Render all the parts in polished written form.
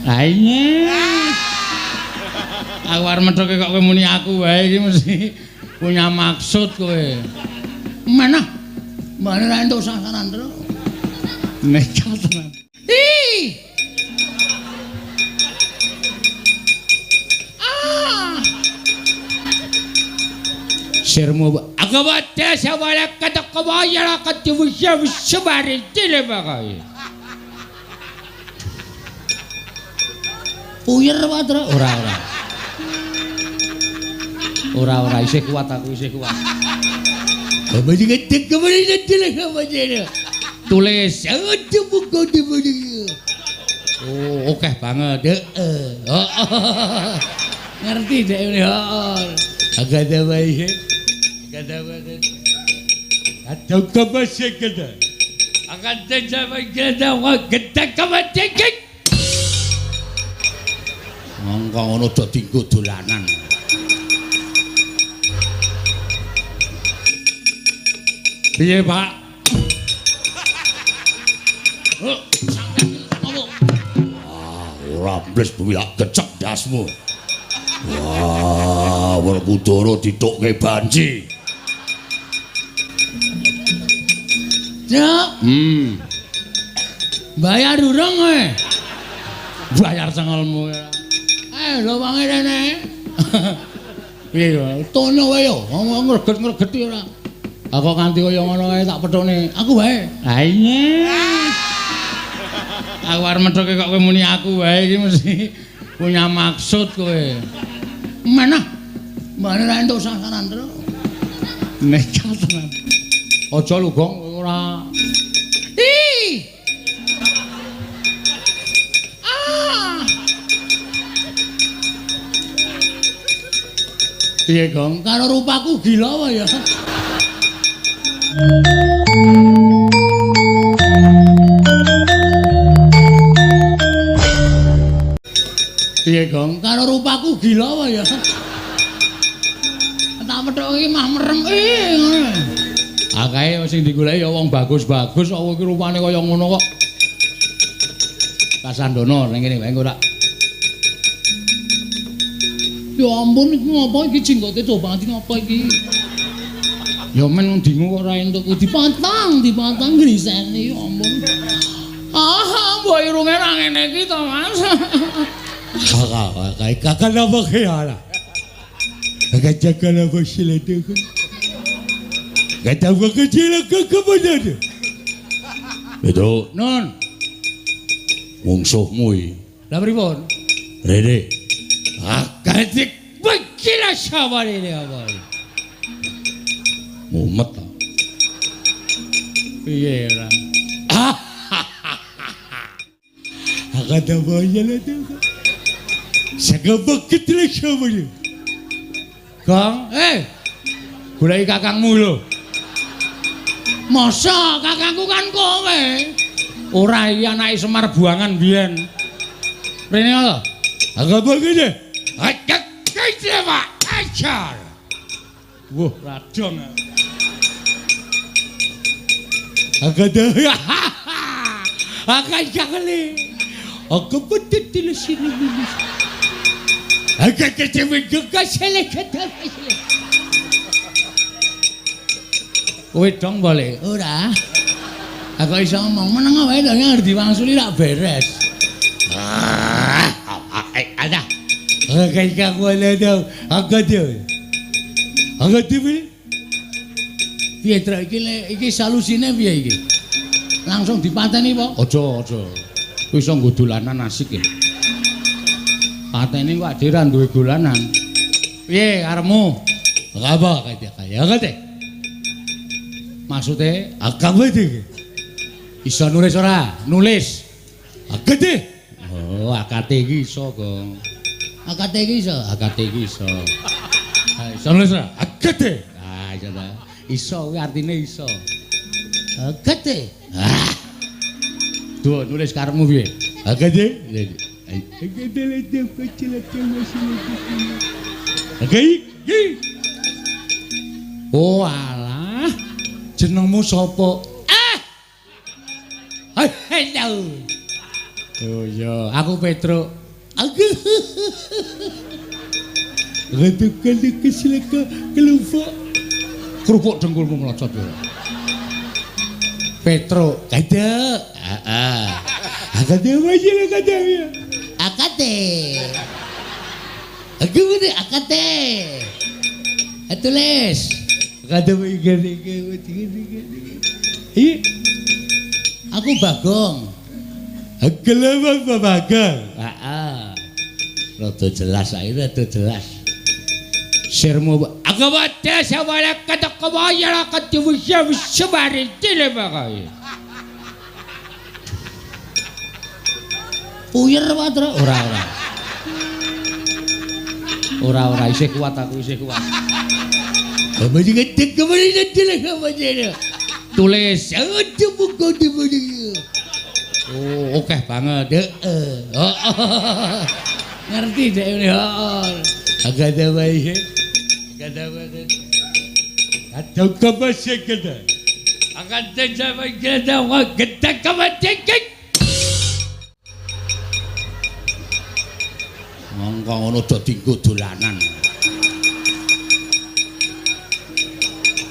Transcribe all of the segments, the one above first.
Lah iya. Aku arep methoke kok kowe muni aku wae iki mesti punya maksud kowe. Mana? Mbane ra entuk sasaran terus. Nekat tenan. Sirmu agawate sawala katakawaya katiwisya wisbari telebakai. Puyer padra ora isih kuat aku isih kuat. Kabeh gedhe kabeh dilek kabeh. Tulis aja buku di. Oh, oke banget. Ngerti dek ini. Agak ada baik. Agak ada kabeh gede. Agak ada baik gede gede kabeh. Monggo ngono do dienggo dolanan. Piye, Pak? Ora mbles buwilak kecerdasmu. Wah, Werkudara ditukke banci. Cuk. Bayar urung kowe? Bayar cengelmu. Lho wangi rene. Piye yo? Tono wae yo, ngreget-ngregeti ora. Aku nganti kaya ngono kae tak pethone. Aku wae. Lah iya. Aku arep methoke kok kowe muni aku wae iki mesti punya maksud kowe. Mana? Mbane ra entuk sasaran terus. Nekat tenan. Aja lu Gong ora. Piye Gong? Karo rupaku gila wae ya. Piye Gong? Karo rupaku gila wae ya. Tak methuk iki mah merem ngono. Akae sing digoleki ya wong bagus-bagus kok iki rupane kaya ngono kok. Kasandana ning kene wae engko tak. Ya ampun iki ngapa iki jenggote tobat ngapa iki? Ya men ndingu kok ora entuk dipantang griseni ya ampun. Mbok irunge ra ngene iki to Mas. Kakak apa kaya kakak jaga apa silade kata apa kecil kakak benar itu non mungsuhmu lah pripun Rede kakak cek begila sabar ini apa mumet piye lah kakak apa aja lah Sagabak ketelek sama dia. Kang, goleki kakangmu lho. Masa kakangku kan kowe? Ora iki anake Semar Buangan biyen. Rene lho. Agabak iki. Ajak kae Pak. Ajar. Wah, radong. Agada. Agak jakle. Aku betul di sini. Agak kecewa juga seleket. Kowe dong boleh? Ora. Aku iso ngomong meneng wae to ngerti wangsuli rak beres. Ada. Agak aku ada. Agak piye? Piye tra iki salusine piye iki? Langsung dipateni apa? Aja. Kowe iso nggo dolanan asik ya. Pateni kok dhewe ra duwe dolanan. Piye karepmu? Apa kaya kate? Maksude agak wae iki. Iso nulis ora? Nulis. Agate. Oh, akate iki iso, Gong. Akate iki iso. Iso nulis ora? Agate. Ah, iso ta. Iso kuwi artine iso. Agate. Tuh, nulis karepmu piye? Agate. Agate lede kecil masih. Agate. Oh, alah. Jenengmu sapa? Hello. Oh iya, aku Petro. Aku. Retukan kesilaka kelupa. Kerupuk dengkulmu melocot ya. Petro, kada. Akade aja lah kada ya. Akade. Aku bener akade. Tulis. Kada begini. Iya. Aku Bagong. Kelapa Bagong. Rada jelas akhirnya rada jelas. Sirmu aku baca samara kata kebaya kata bisa sebari tile bagai. Puyer Patro ora isih kuat aku isih kuat. Kembali ngedek kembali ngedek kembali. Tulis ada buku di mana. Oh oke banget. Ngerti deh ini. Agak ada baik. Agak kabasya kada. Agak ada baik kada. Agak kabasya. Mongko ngono dadi nggo dolanan.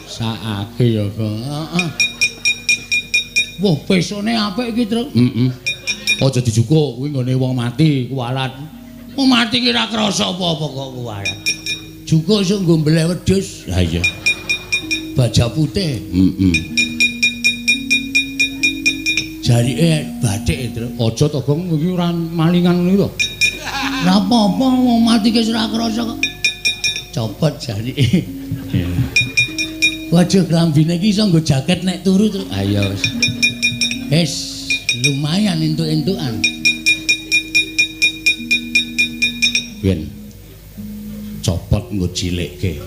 Sakake ya kok. Wah, pesone apik iki, Truk. Aja dijukuk kuwi nggone wong mati kuwalat. Wong mati ki ora krasa apa-apa kok kuwalat. Jukuk iso nggo mbleh wedhus. Ha iya. Baja putih. Jarike bathik, Truk. Aja to, Gong, iki ora malingan ngono to. Ora apa-apa wong mati ki ora krasa kok. Copot jarike. Waduh klambine iki iso nggo jaket nek turu, Truk. Ha iya wis. Wis lumayan entuk-entukan. Yen copot nggo cilikke.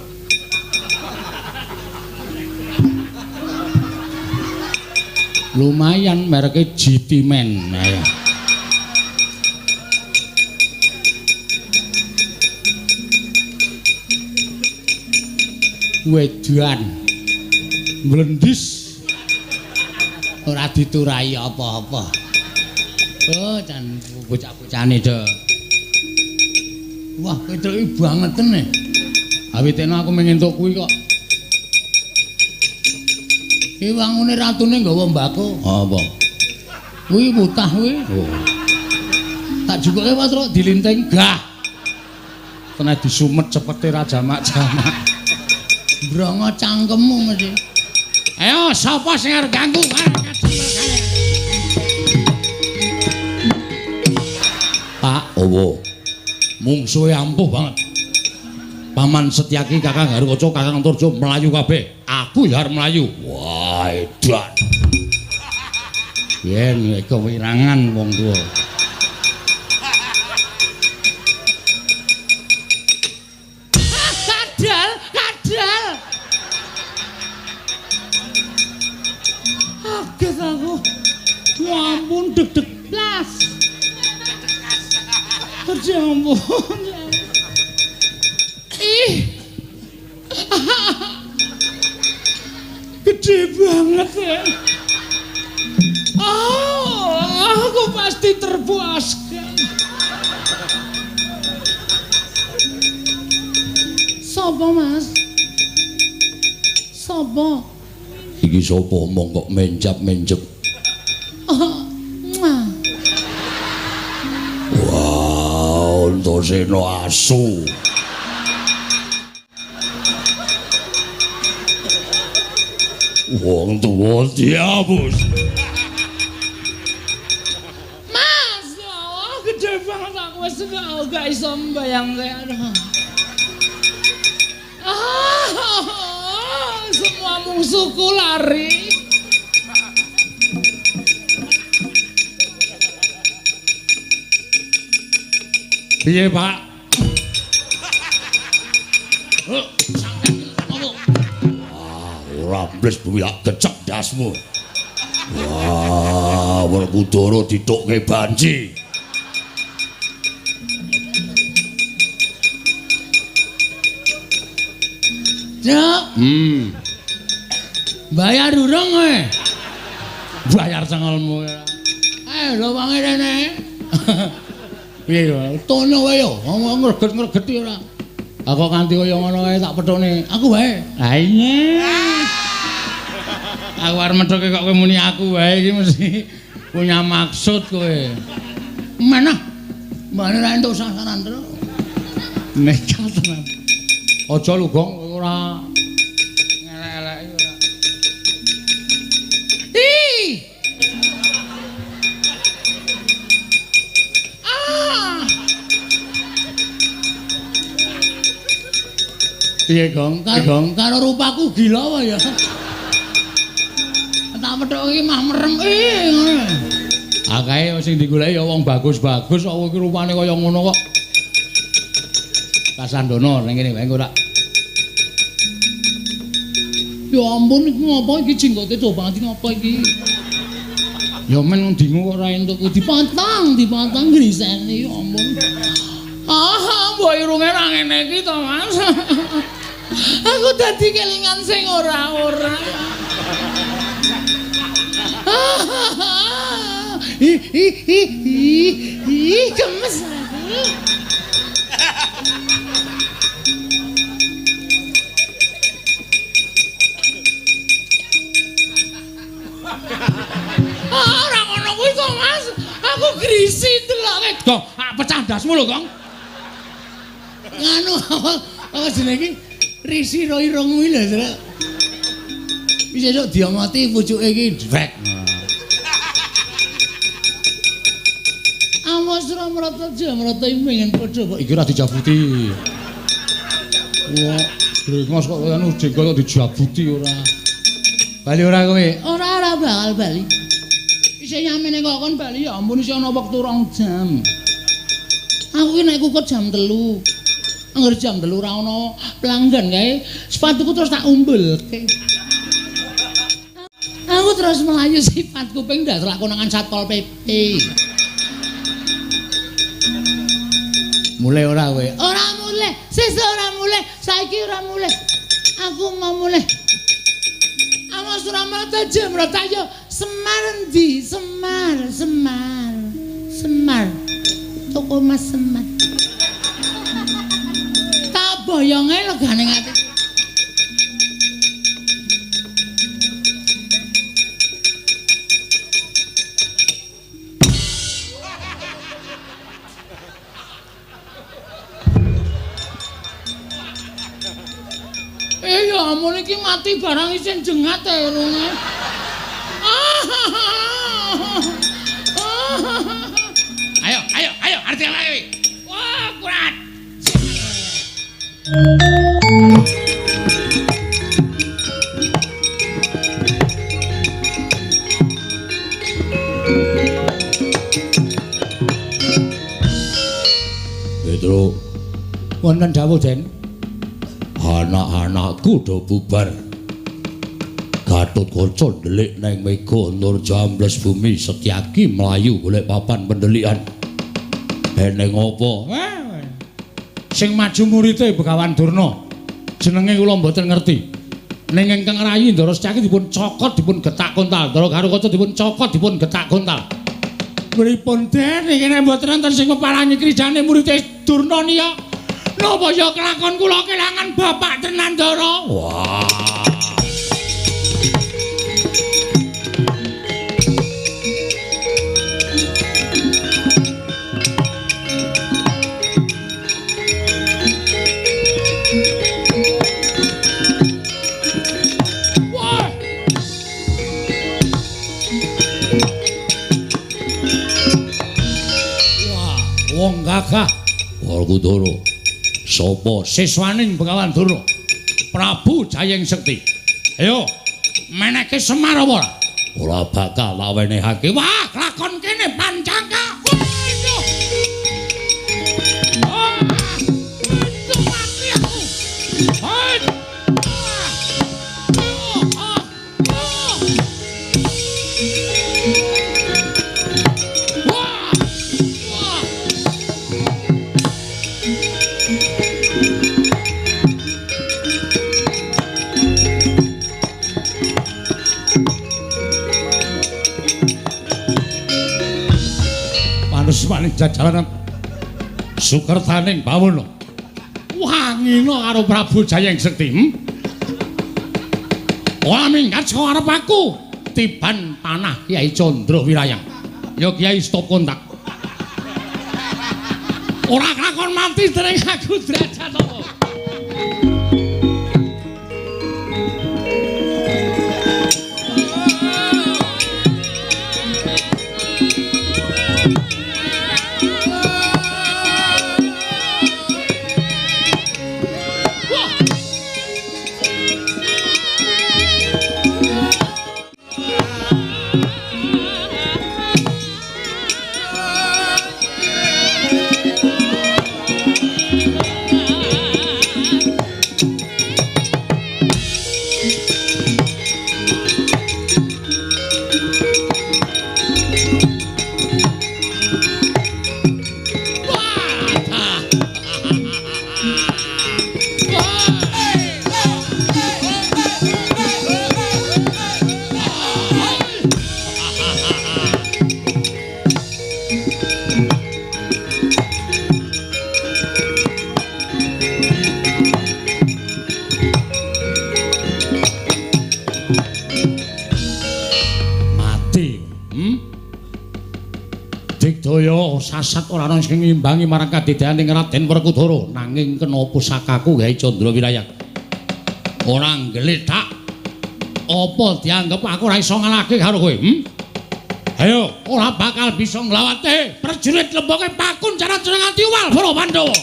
Lumayan mereke GT Men. Ayo. Wedan mlendis ora diturai apa-apa. Oh, jan bocah-bocahane do. Wah, Petro iki bangeten e. Awitene aku mengentuk kuwi kok. Ki wangune ratune nggawa mbako. Apa? Kuwi mutah kuwi. Oh. Tak jukuke Patro dilinting gah. Kena disumet cepete ra jamak-jamak. Brongo cangkemmu mesti. Ayo sapa sing arep ganggu? Pak, owo. Mungsuhe ampuh banget. Paman Setyaki Kakang Garukaca Kakang Turjo melayu kabeh. Aku ya arep melayu. Wah, edan. Yen kewirangan wong tuwa. Kadal. Kaget aku. Ya ampun deg-deg blas. Ya ampun. Ih. Gede banget ya. Oh, aku pasti terpuaskan. Sopo Mas? Sopo? Iki sopo omong kok menjap-menjep. Wow, Antasena asu. Wong tuwa diabus. Mas, oh, gede banget aku wis gak iso mbayangke. Semua musuhku lari. Piye, Pak? Ora mbles buyak kecek dasmu. Wah, Werkudara ditukke banci. Cuk. Bayar urung kowe? Bayar cengelmu. Lho wong rene. Piye yo? Tono wae yo. Wong ngreget-ngregeti ora. Lah kok nganti kaya ngono wae tak pethone. Aku wae. Lah iya. Aku arep methoke kok kowe muni aku wae iki mesti punya maksud kowe. Mana? Mana ra entuk sasaran terus. Nekat tenan. Aja lu gong ora ngelek-elek ora. Ih. Piye gong? Karo rupaku gila wae ya. Tak methok iki mah merem ngono. Akae sing digoleki ya wong bagus-bagus kok iki rupane kaya ngono kok. Kasandono ning kene wae ora. Ya ampun iki ngopo iki jenggote do banget ngopo iki. Ya men dingu kok ora entuk dipantang griseni ya ampun. Mbok irunge ra ngene iki to Mas. Aku dadi kelingan sing ora-ora. Gemes aku. Ora ngono kuwi to Mas. Aku grisi deloke. Kok pecah ndasmu lho, Kong. Nganu apa jenenge iki? Risi ro irungmu lho, Srek. Wis esuk diomoti pucuke iki drek. Awas ora mrata jamrata pengen padha kok iki ora dijabuti. Wah, brengos kok anu jengkol kok dijabuti ora. Bali ora kowe? Ora bakal bali. Isih nyamene kok kon bali ya ampun isih ana wektu 2 jam. Aku ki nek kukut jam 3. Angger jam 3 ora ana pelanggan kae, sepatuku terus tak umbulke. Aku terus melayu sifatku ping ndak konangan Satpol PP. Mulai ora kowe? Ora mulai, sesuk ora mulai, saiki ora mulai. Aku mau mulai. Awas ora mata jemrot ayo Semar endi? Semar. Toko Mas Semar. Tak boyonge legane ati. Ya ampun iki mati barang isin jengat irunge. Ayo, arti lagi. Wah, kurat. Petro, wonten dawuh, Den. Anak-anakku do bubar. Gatotkaca ndelik nang Mega Nur Jambles Bumi Setyaki mlayu golek papan pendelikan. Eneng apa? Sing maju murite Begawan Durna. Jenenge kula mboten ngerti. Ning ingkang rayi Ndara Setyaki dipun cokot dipun getak kontal. Ndara Garukaca dipun cokot dipun getak kontal. Pripun Den iki nek mboten enten sing keparani krijane murite Durna niya. Napa ya kelakon kula kelangan bapak tenan Ndara? Wah. Wong gagah Werkudara sapa siswaning Begawan Durna Prabu Jayeng Sekti. Ayo meneke Semar apa ora? Ora bakal tak wenehake. Wah, lakon kene pancangka. Maning jajaran Sukertaning bawana. Wangina karo Prabu Jayeng Sekti. Ora minggat saka arep aku. Tiban panah Kyai Candra Wirayang. Ya Kyai stop kontak. Ora kakon mati dereng aku derajat apa. Sasat ora ana sing ngimbangi marang kadidayaning Raden Werkudara nanging kena pusakaku Kyai Candra Wirayang. Ora nggletak apa dianggep aku ora iso ngalahke karo kowe? Ayo, ora bakal bisa nglawate prajurit lemboke pakun cara nganti uwal para Pandhawa.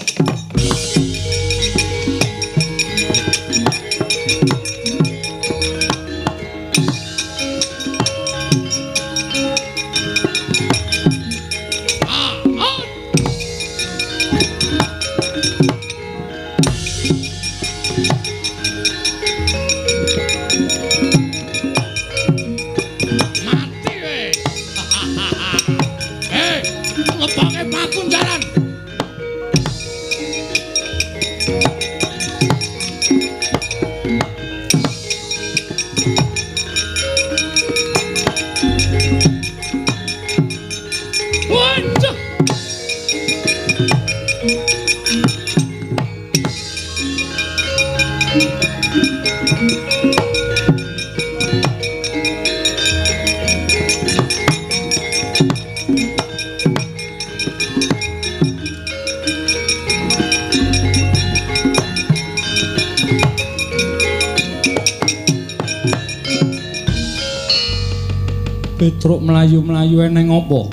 Petruk mlayu-mlayu eneng apa?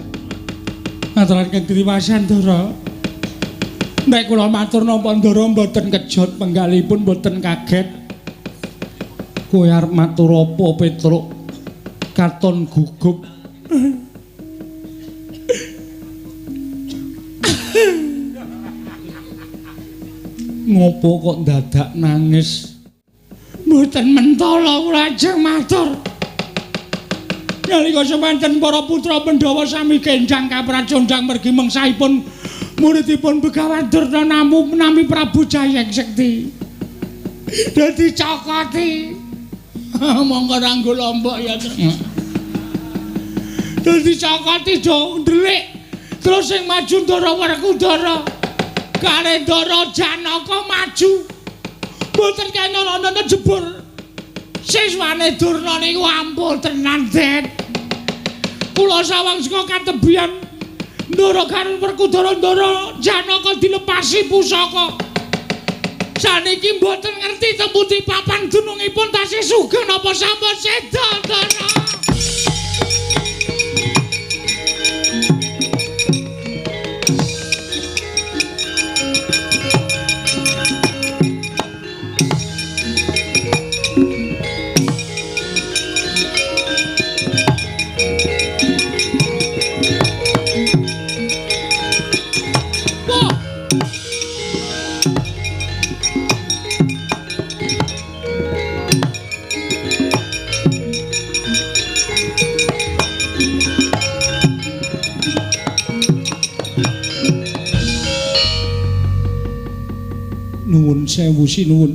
Ngaturaken Triwasan Ndara. Nek kula matur napa Ndara mboten kejot penggalipun mboten kaget. Kowe arep matur apa Petruk? Katon gugup. Ngopo kok dadak nangis? Mboten mentala kula ajeng matur. Nalika semanten para putra Pandhawa sami kenjang kapracondang mergi mengsahipun muridipun Begawan Durna nami Prabu Jayeng Sekti. Dadi cokoti. Monggo ranggo lombok ya. Dadi cokoti do ndelik. Terus sing maju Ndara Werkudara. Kare Ndara Janaka maju. Mboten kena jebur. Siswane Durna niku ampun tenan, Den. Kula sawang saka katebian Ndara karo Werkudara Ndara Janaka dilepasi pusaka. Saniki mboten ngerti tembuti papan dunungipun tasih sugih napa sampun seda, Ndara. Nuwun sewu sinuwun.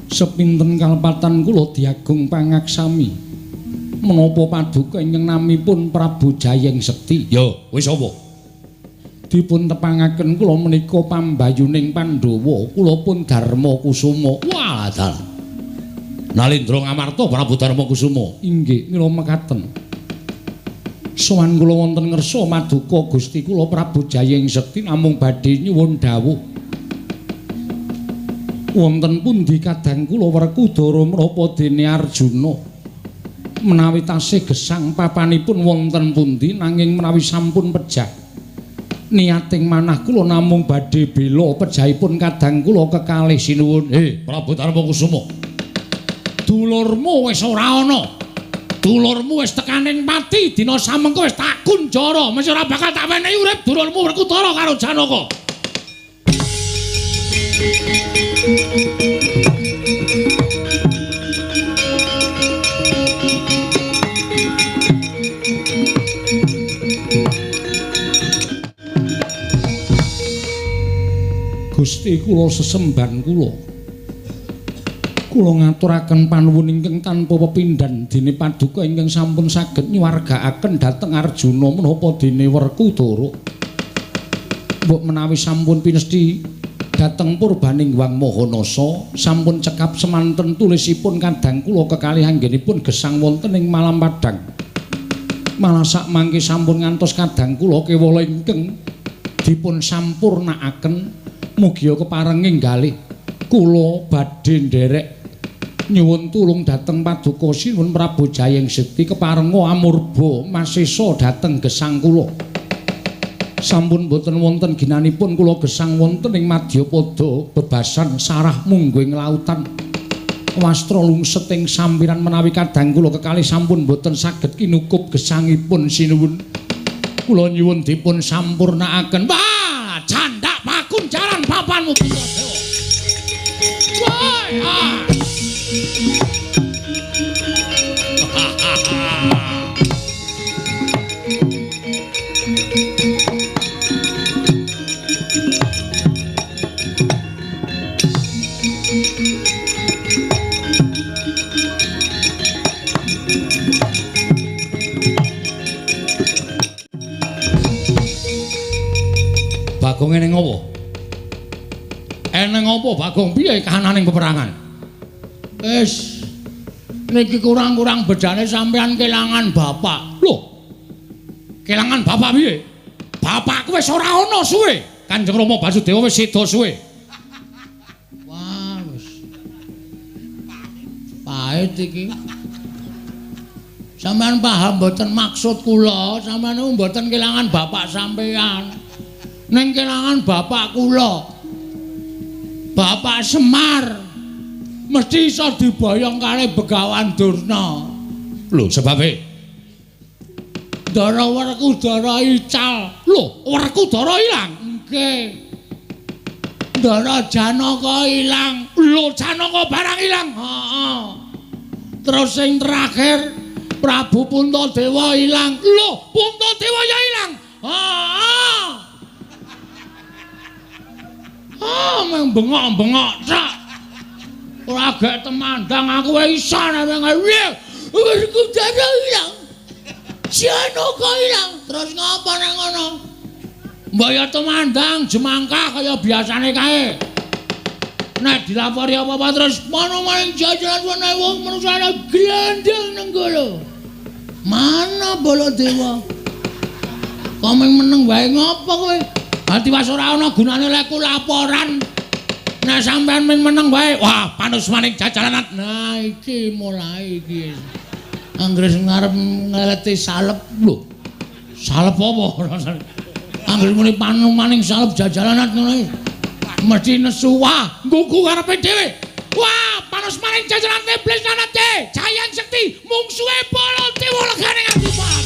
Sepinten kalpatan kula diagung pangaksami. Menapa paduka ingkang namipun Prabu Jayeng Sekti? Ya, wis apa? dipun tepangaken kula menika pambayuning Pandhawa, kula pun Darma Kusuma. Walah dalah. Nalindra Ngamarta Prabu Darma Kusuma. Inggih, mila mekaten. Sowan kula wonten ngersa maduka Gusti kula Prabu Jayeng Sekti namung badhe nyuwun dawuh. Wonten pundi kadang kula Werkudara menapa dene Arjuna? Menawi tasih gesang papanipun wonten pundi nanging menawi sampun pejah niating manah kula namung badhe bela pejahipun kadang kula kekalih sinuwun. Prabu Darma Kusuma, dulurmu wis ora ana, dulurmu wis tekaning pati, dina samengko wis tak kunjara, mesti ora bakal tak wenehi urip dulurmu Werkudara karo Janaka. Gusti kula sesemban kula ngaturaken panuwun ingkang tanpa pepindhan dene paduka ingkang sampun saged nyuwargakaken dhateng Arjuna menapa dene Werkudara. Mbok menawi sampun pinesti dhateng purbaning Wang Mahanasa sampun cekap semanten tulisipun kadang kula kekalih anggenipun gesang wonten ing Malam Padang. Malah sak mangke sampun ngantos kadang kula kewala ingkang dipun sampurnakaken. Mugia keparenging galih kula badhe nderek nyuwun tulung dhateng paduka sinuwun Prabu Jayeng Sekti keparenga amurba masesa dhateng gesang kula. Sampun boten wonten ginanipun kula gesang wonten ing Madyapada bebasan sarah mungguing lautan. Wastra lungset ing sampiran menawi kadang kula kekalih sampun boten saged kinukup gesangipun sinuwun. Kula nyuwun dipun sampurnakaken. Wah, candak pakunjaran papanmu Puntadewa. Wah. Bagong eneng apa? Eneng apa Bagong piye kahananing peperangan? Wis niki kurang-kurang bedane sampean kelangan bapak. Lho. Kelangan bapak piye? Bapakku wis ora ana suwe. Kanjeng Rama Basudewa wis seda suwe. Wah, wis. Pahit iki. Sampeyan paham mboten maksud kula, sampeyan mboten kelangan bapak sampeyan. Ning kelangan bapak kula. Bapak Semar mesti iso diboyong kali Begawan Durna. Lho, sebabe Ndara Werkudara ical. Lho, Werkudara ilang? Nggih. Ndara Janaka ilang. Lho, Janaka barang ilang. Heeh. Terus sing terakhir Prabu Puntadewa ilang. Lho, Puntadewa ya ilang. Heeh. Meng bengok-bengok sak. Ora gek temandang aku wis iso nang piye. Werkudara ilang. Janaka ilang. Terus ngapa nang ngono? Mbaya temandang jemangkah kaya biasane kae. Nek dilapori apa-apa terus mono maring jajaran wene wong manusane glendeng nang kono. Mana Baladewa? Kok meneng wae ngopo kowe? Ati was ora ana gunane lek laporan. Nek sampean meneng wae, wah panus maning jajaran. Nah iki mulai iki. Anggere ngarep ngeleti salep lho. Salep apa? Anggere muni panus maning salep jajalanat ngono iki. Mesti nesu wah, nggugu karepe dhewe. Wah, panus maning jajaran iblis nanate. Jayeng Sekti mungsuhe Baladewa legane ati Pak.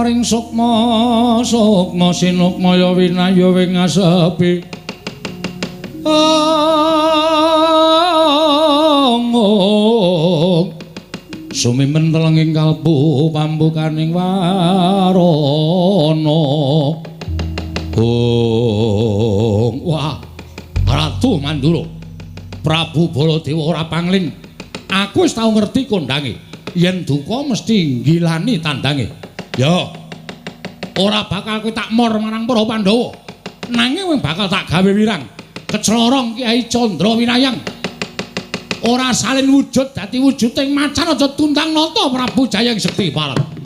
paring sukma sukma sinukmaya winaya wing ngasepi sumimen telenging kalbu pambukaning warana wah Ratu Mandura Prabu Baladewa ora pangling aku wis tau ngerti kondange yen duka mesti nggilani tandange ya ora bakal kowe tak mor marang para Pandhawa nanging wing bakal tak gawe wirang keclorong Kyai Candra Winayang ora salin wujud dadi wujuding macan aja tuntang nata Prabu Jayang Sekti Parat.